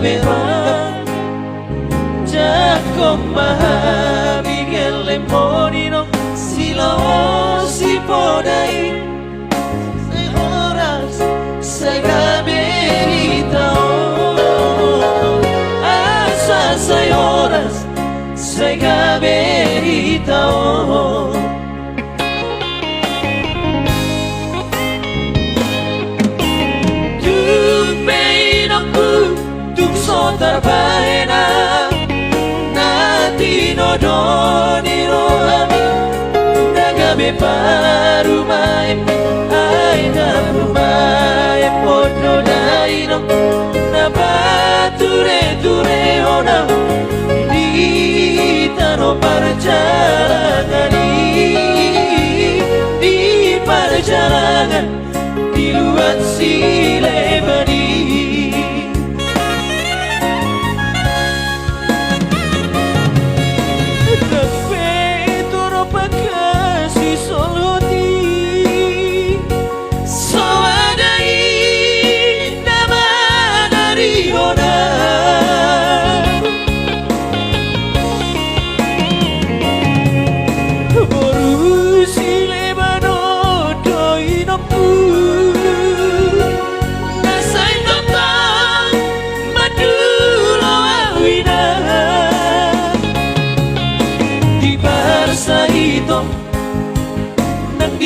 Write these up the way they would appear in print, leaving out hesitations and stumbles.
beron Jakom mahami gele monino Silo si podai Sai horas sai gaberita Asa sai horas sai gaberita Terbaena Nati nodoni rohami Nagabe parumai Aina rumai Podo daino Nabature ture ona Di tano perjalanan Di perjalanan Di luar silebani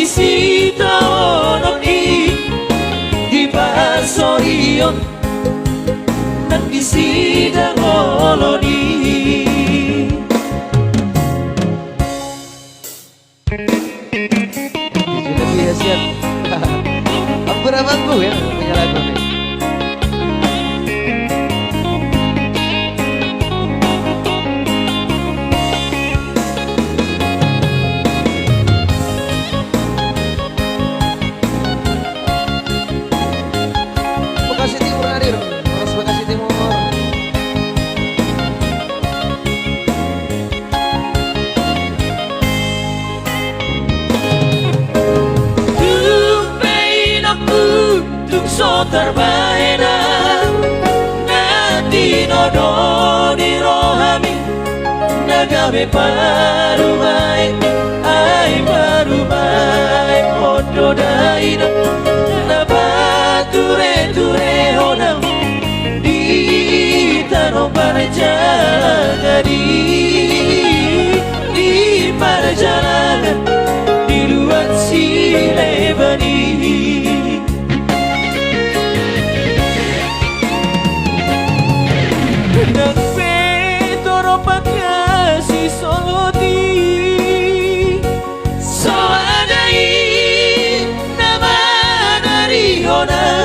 Sita ononi di pasorion nang di sidang oloni Sudah biasa. Berapa bu ya punya lagu nih? Bekasi Timur hadir, Ros Bekasi Timur. Tumpain aku tukso terbaena Nanti nodoni rohami Nagabe parumai Ai parumai Podo daina Nabature honam Di tano perjalanan Di perjalanan Di luar silebani Nang petoro pakasi soloti Soadai nama dari honam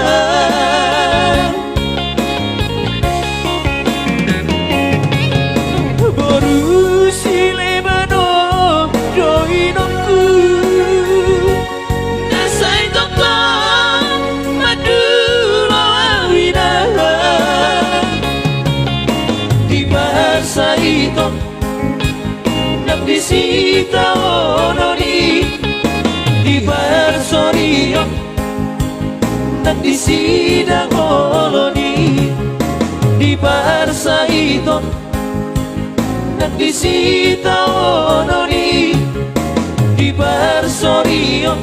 Boru silebano doinokku Nasai tokong madulo awina Di bahasa itu Nam disita ononi Di bahasa rion Nam disidang oloni Di bahasa itu Nam disita ononi Di bahasa rion